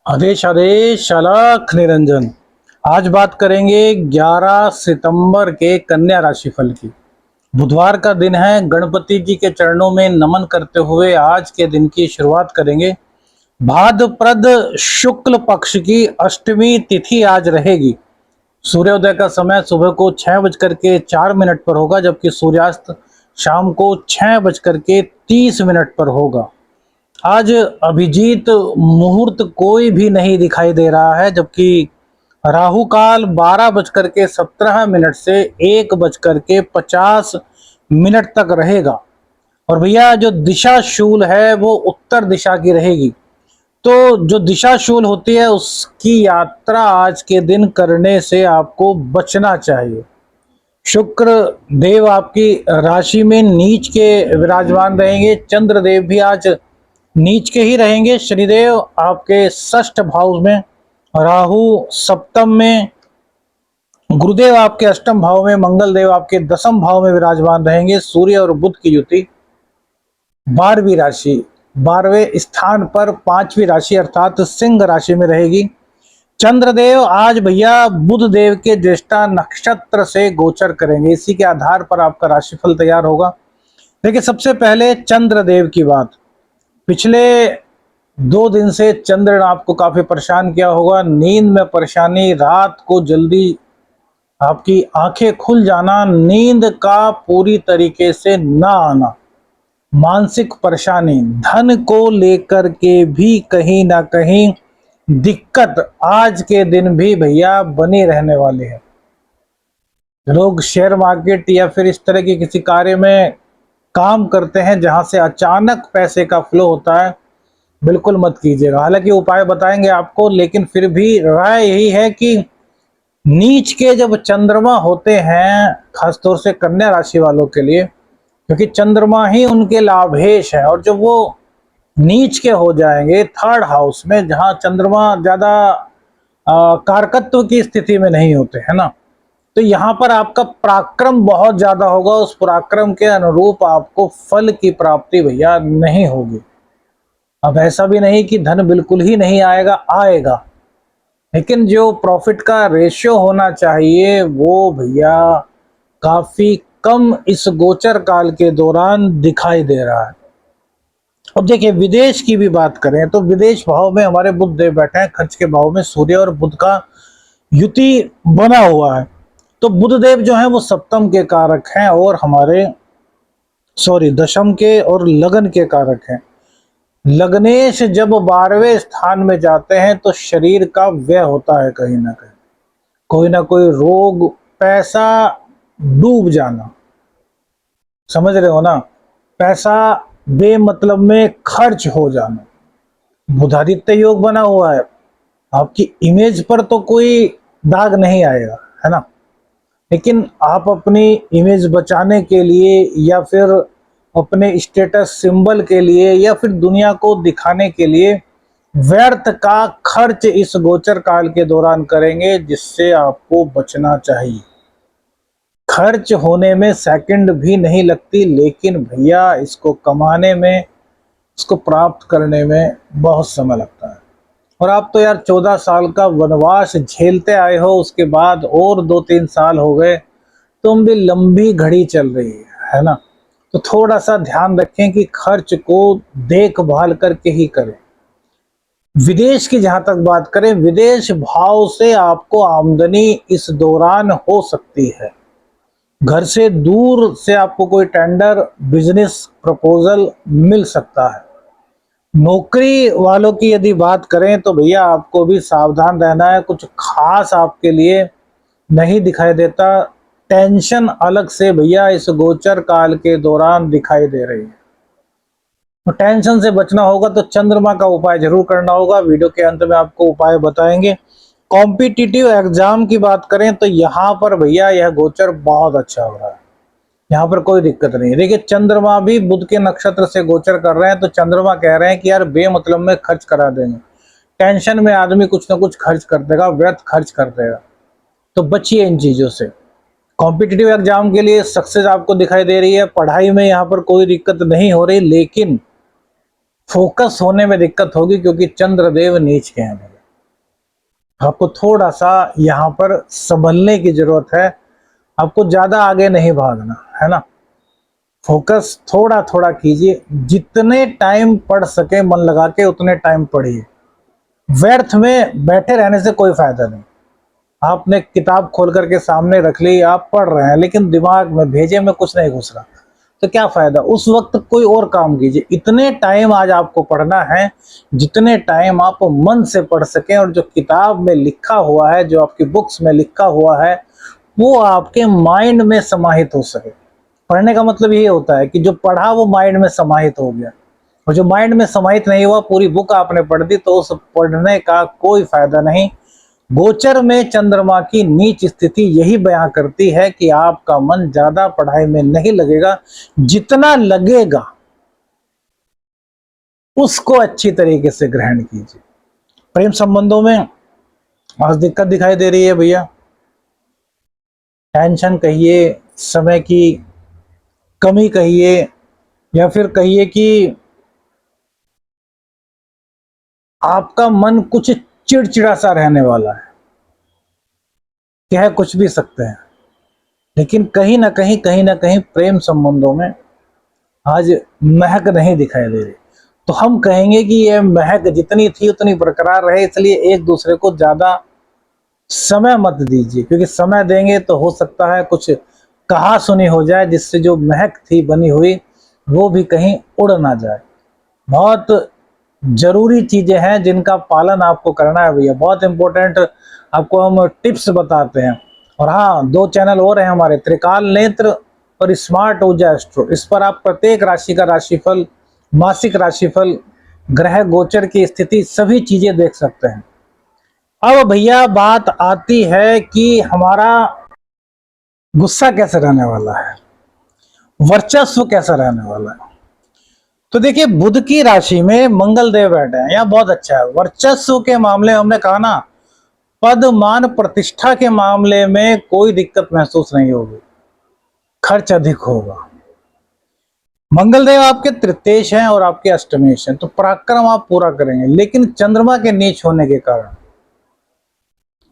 आदेश आदेश अलख निरंजन। आज बात करेंगे 11 सितंबर के कन्या राशिफल की। बुधवार का दिन है। गणपति जी के चरणों में नमन करते हुए आज के दिन की शुरुआत करेंगे। भाद्रपद शुक्ल पक्ष की अष्टमी तिथि आज रहेगी। सूर्योदय का समय सुबह को 6:04 पर होगा, जबकि सूर्यास्त शाम को 6:30 पर होगा। आज अभिजीत मुहूर्त कोई भी नहीं दिखाई दे रहा है, जबकि राहु काल 12:17 से 1:50 तक रहेगा। और भैया जो दिशा शूल है वो उत्तर दिशा की रहेगी। तो जो दिशा शूल होती है उसकी यात्रा आज के दिन करने से आपको बचना चाहिए। शुक्र देव आपकी राशि में नीच के विराजमान रहेंगे। चंद्र देव भी आज नीच के ही रहेंगे। शनिदेव आपके षष्ठ भाव में, राहु सप्तम में, गुरुदेव आपके अष्टम भाव में, मंगल देव आपके दसम भाव में विराजमान रहेंगे। सूर्य और बुध की युति 12वीं राशि 12वें स्थान पर 5वीं राशि अर्थात सिंह राशि में रहेगी। चंद्रदेव आज भैया बुध देव के ज्येष्ठा नक्षत्र से गोचर करेंगे। इसी के आधार पर आपका राशिफल तैयार होगा। देखिए, सबसे पहले चंद्रदेव की बात। पिछले 2 दिन से चंद्र आपको काफी परेशान किया होगा। नींद में परेशानी, रात को जल्दी आपकी आंखें खुल जाना, नींद का पूरी तरीके से ना आना, मानसिक परेशानी, धन को लेकर के भी कहीं ना कहीं दिक्कत आज के दिन भी भैया बनी रहने वाली है। लोग शेयर मार्केट या फिर इस तरह के किसी कार्य में काम करते हैं जहां से अचानक पैसे का फ्लो होता है, बिल्कुल मत कीजिएगा। हालांकि उपाय बताएंगे आपको, लेकिन फिर भी राय यही है कि नीच के जब चंद्रमा होते हैं, खासतौर से कन्या राशि वालों के लिए, क्योंकि चंद्रमा ही उनके लाभेश है, और जब वो नीच के हो जाएंगे थर्ड हाउस में, जहां चंद्रमा ज्यादा कारकत्व की स्थिति में नहीं होते है ना, तो यहाँ पर आपका पराक्रम बहुत ज्यादा होगा। उस पराक्रम के अनुरूप आपको फल की प्राप्ति भैया नहीं होगी। अब ऐसा भी नहीं कि धन बिल्कुल ही नहीं आएगा, आएगा, लेकिन जो प्रॉफिट का रेशियो होना चाहिए वो भैया काफी कम इस गोचर काल के दौरान दिखाई दे रहा है। अब देखिए, विदेश की भी बात करें तो विदेश भाव में हमारे बुध देव बैठे हैं। खर्च के भाव में सूर्य और बुध का युति बना हुआ है। तो बुध देव जो है वो सप्तम के कारक हैं और हमारे दशम के और लगन के कारक हैं। लग्नेश जब 12वें स्थान में जाते हैं तो शरीर का व्यय होता है, कहीं ना कहीं कोई ना कोई रोग, पैसा डूब जाना, समझ रहे हो ना, पैसा बेमतलब में खर्च हो जाना। बुधादित्य योग बना हुआ है, आपकी इमेज पर तो कोई दाग नहीं आएगा, है ना, लेकिन आप अपनी इमेज बचाने के लिए या फिर अपने स्टेटस सिंबल के लिए या फिर दुनिया को दिखाने के लिए व्यर्थ का खर्च इस गोचर काल के दौरान करेंगे, जिससे आपको बचना चाहिए। खर्च होने में सेकंड भी नहीं लगती, लेकिन भैया इसको कमाने में, इसको प्राप्त करने में बहुत समय लगता है। और आप तो यार 14 साल का वनवास झेलते आए हो, उसके बाद और 2-3 साल हो गए, तुम भी लंबी घड़ी चल रही है ना, तो थोड़ा सा ध्यान रखें कि खर्च को देखभाल करके ही करें। विदेश की जहां तक बात करें, विदेश भाव से आपको आमदनी इस दौरान हो सकती है। घर से दूर से आपको कोई टेंडर, बिजनेस प्रपोजल मिल सकता है। नौकरी वालों की यदि बात करें तो भैया आपको भी सावधान रहना है। कुछ खास आपके लिए नहीं दिखाई देता। टेंशन अलग से भैया इस गोचर काल के दौरान दिखाई दे रही है, तो टेंशन से बचना होगा तो चंद्रमा का उपाय जरूर करना होगा। वीडियो के अंत में आपको उपाय बताएंगे। कॉम्पिटिटिव एग्जाम की बात करें तो यहाँ पर भैया यह गोचर बहुत अच्छा हो रहा है, यहाँ पर कोई दिक्कत नहीं है। देखिए, चंद्रमा भी बुध के नक्षत्र से गोचर कर रहे हैं, तो चंद्रमा कह रहे हैं कि यार बेमतलब में खर्च करा देंगे, टेंशन में आदमी कुछ ना कुछ खर्च कर देगा, व्यर्थ खर्च कर देगा, तो बचिए इन चीजों से। कॉम्पिटिटिव एग्जाम के लिए सक्सेस आपको दिखाई दे रही है। पढ़ाई में यहाँ पर कोई दिक्कत नहीं हो रही, लेकिन फोकस होने में दिक्कत होगी क्योंकि चंद्रदेव नीच के हैं। आपको थोड़ा सा यहाँ पर संभलने की जरूरत है। आपको ज्यादा आगे नहीं भागना है ना, फोकस थोड़ा थोड़ा कीजिए। जितने टाइम पढ़ सके मन लगा के उतने टाइम पढ़िए। व्यर्थ में बैठे रहने से कोई फायदा नहीं। आपने किताब खोल करके सामने रख ली, आप पढ़ रहे हैं, लेकिन दिमाग में भेजे में कुछ नहीं घुस रहा, तो क्या फायदा। उस वक्त कोई और काम कीजिए। इतने टाइम आज आपको पढ़ना है जितने टाइम आप मन से पढ़ सकें, और जो किताब में लिखा हुआ है, जो आपकी बुक्स में लिखा हुआ है, वो आपके माइंड में समाहित हो सके। पढ़ने का मतलब ये होता है कि जो पढ़ा वो माइंड में समाहित हो गया, और जो माइंड में समाहित नहीं हुआ, पूरी बुक आपने पढ़ दी, तो उस पढ़ने का कोई फायदा नहीं। गोचर में चंद्रमा की नीच स्थिति यही बयां करती है कि आपका मन ज्यादा पढ़ाई में नहीं लगेगा। जितना लगेगा उसको अच्छी तरीके से ग्रहण कीजिए। प्रेम संबंधों में आज दिक्कत दिखाई दे रही है भैया। टेंशन कहिए, समय की कमी कहिए, या फिर कहिए कि आपका मन कुछ चिड़चिड़ा सा रहने वाला है। कह कुछ भी सकते हैं, लेकिन कहीं ना कहीं प्रेम संबंधों में आज महक नहीं दिखाई दे रही। तो हम कहेंगे कि यह महक जितनी थी उतनी बरकरार रहे, इसलिए एक दूसरे को ज्यादा समय मत दीजिए, क्योंकि समय देंगे तो हो सकता है कुछ कहा सुनी हो जाए, जिससे जो महक थी बनी हुई वो भी कहीं उड़ ना जाए। बहुत जरूरी चीजें हैं जिनका पालन आपको करना है भैया, बहुत इंपॉर्टेंट आपको हम टिप्स बताते हैं। और हाँ, 2 चैनल और हैं हमारे, त्रिकाल नेत्र और स्मार्ट ऊर्जा एस्ट्रो। इस पर आप प्रत्येक राशि का राशिफल, मासिक राशिफल, ग्रह गोचर की स्थिति, सभी चीजें देख सकते हैं। अब भैया बात आती है कि हमारा गुस्सा कैसे रहने वाला है, वर्चस्व कैसा रहने वाला है। तो देखिए, बुध की राशि में मंगल देव बैठे हैं, यह बहुत अच्छा है। वर्चस्व के मामले में हमने कहा ना, पद मान प्रतिष्ठा के मामले में कोई दिक्कत महसूस नहीं होगी, खर्च अधिक होगा। मंगल देव आपके तृतीयेश हैं और आपके अष्टमेश हैं, तो पराक्रम आप पूरा करेंगे। लेकिन चंद्रमा के नीच होने के कारण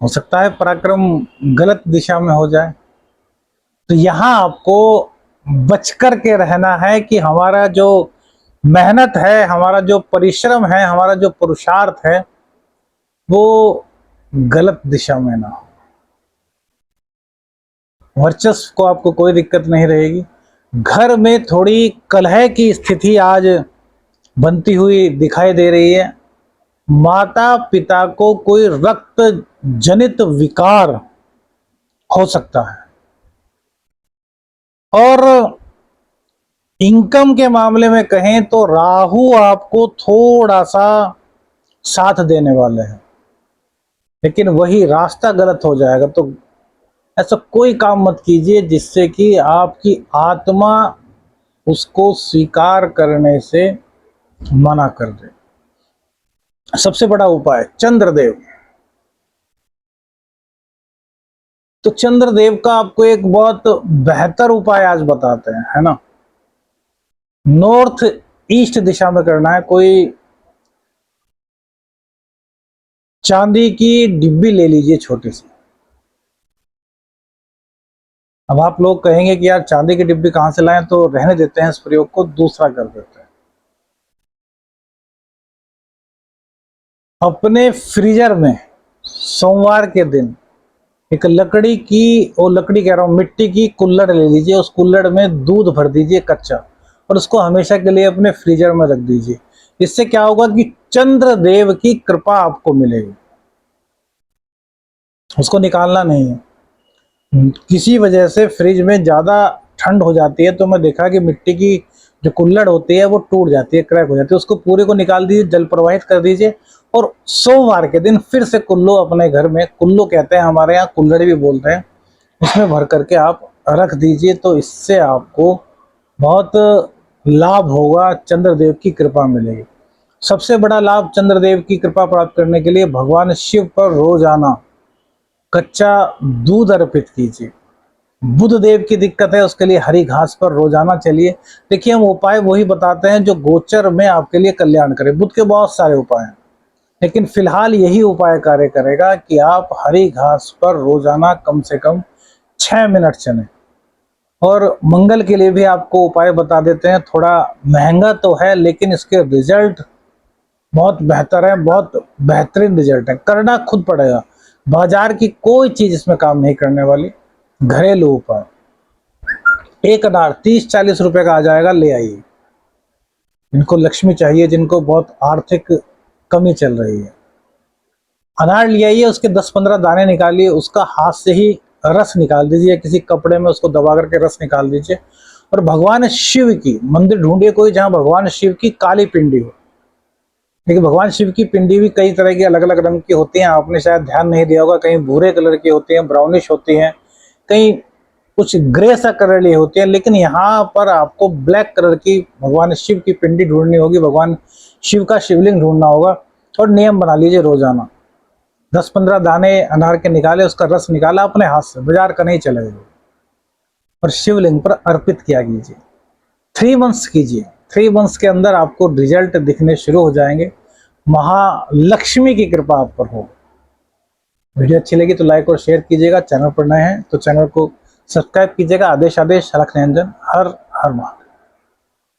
हो सकता है पराक्रम गलत दिशा में हो जाए। तो यहां आपको बच कर के रहना है कि हमारा जो मेहनत है, हमारा जो परिश्रम है, हमारा जो पुरुषार्थ है, वो गलत दिशा में ना हो। वर्चस्व को आपको कोई दिक्कत नहीं रहेगी। घर में थोड़ी कलह की स्थिति आज बनती हुई दिखाई दे रही है। माता पिता को कोई रक्त जनित विकार हो सकता है। और इनकम के मामले में कहें तो राहु आपको थोड़ा सा साथ देने वाले हैं, लेकिन वही रास्ता गलत हो जाएगा। तो ऐसा कोई काम मत कीजिए जिससे कि आपकी आत्मा उसको स्वीकार करने से मना कर दे। सबसे बड़ा उपाय चंद्रदेव। तो चंद्रदेव का आपको एक बहुत बेहतर उपाय आज बताते हैं, है ना। नॉर्थ ईस्ट दिशा में करना है। कोई चांदी की डिब्बी ले लीजिए छोटी सी। अब आप लोग कहेंगे कि यार चांदी की डिब्बी कहां से लाएं, तो रहने देते हैं इस प्रयोग को, दूसरा कर देते हैं। अपने फ्रीजर में सोमवार के दिन एक लकड़ी की, वो लकड़ी कह रहा हूं, मिट्टी की कुल्हड़ ले लीजिए। उस कुल्हड़ में दूध भर दीजिए कच्चा, और उसको हमेशा के लिए अपने फ्रीजर में रख दीजिए। इससे क्या होगा कि चंद्रदेव की कृपा आपको मिलेगी। उसको निकालना नहीं है। किसी वजह से फ्रिज में ज़्यादा ठंड हो जाती है, तो मैं देखा कि मिट्टी की जो कुल्हड़ होती है वो टूट जाती है, क्रैक हो जाती है। उसको पूरे को निकाल दीजिए, जल प्रवाहित कर दीजिए, और सोमवार के दिन फिर से कुल्लो अपने घर में, कुल्लो कहते हैं हमारे यहाँ, कुल्हड़ भी बोलते हैं, उसमें भर करके आप रख दीजिए। तो इससे आपको बहुत लाभ होगा, चंद्रदेव की कृपा मिलेगी। सबसे बड़ा लाभ चंद्रदेव की कृपा प्राप्त करने के लिए भगवान शिव पर रोजाना कच्चा दूध अर्पित कीजिए। बुध देव की दिक्कत है, उसके लिए हरी घास पर रोजाना चलिए। देखिए, हम उपाय वही बताते हैं जो गोचर में आपके लिए कल्याण करे। बुध के बहुत सारे उपाय हैं, लेकिन फिलहाल यही उपाय कार्य करेगा कि आप हरी घास पर रोजाना कम से कम 6 मिनट चलें। और मंगल के लिए भी आपको उपाय बता देते हैं, थोड़ा महंगा तो है लेकिन इसके रिजल्ट बहुत बेहतर है, बहुत बेहतरीन रिजल्ट है। करना खुद पड़ेगा, बाजार की कोई चीज इसमें काम नहीं करने वाली। घरेलू उपाय, एक अनार 30-40 रुपए का आ जाएगा, ले आइए। जिनको लक्ष्मी चाहिए, जिनको बहुत आर्थिक कमी चल रही है, अनार ले आइए, उसके 10-15 दाने निकालिए, उसका हाथ से ही रस निकाल दीजिए, किसी कपड़े में उसको दबा करके रस निकाल दीजिए। और भगवान शिव की मंदिर ढूंढिए कोई, जहां भगवान शिव की काली पिंडी हो। देखिए, भगवान शिव की पिंडी भी कई तरह की अलग अलग रंग की होती हैं, आपने शायद ध्यान नहीं दिया होगा। कहीं भूरे कलर की होती हैं, ब्राउनिश होती हैं, कहीं कुछ ग्रे सा कलर लिए होती है। लेकिन यहाँ पर आपको ब्लैक कलर की भगवान शिव की पिंडी ढूंढनी होगी, भगवान शिव का शिवलिंग ढूंढना होगा। और नियम बना लीजिए, रोजाना 10-15 दाने अनार के निकाले, उसका रस निकाला अपने हाथ से, बाजार का नहीं चलेगा, और शिवलिंग पर अर्पित किया कीजिए। 3 मंथ्स कीजिए, 3 मंथ्स के अंदर आपको रिजल्ट दिखने शुरू हो जाएंगे। महालक्ष्मी की कृपा आप पर हो। वीडियो अच्छी लगी तो लाइक और शेयर कीजिएगा। चैनल पर नए हैं तो चैनल को सब्सक्राइब कीजिएगा। आदेश आदेश हरख निरंजन, हर हर महादेव।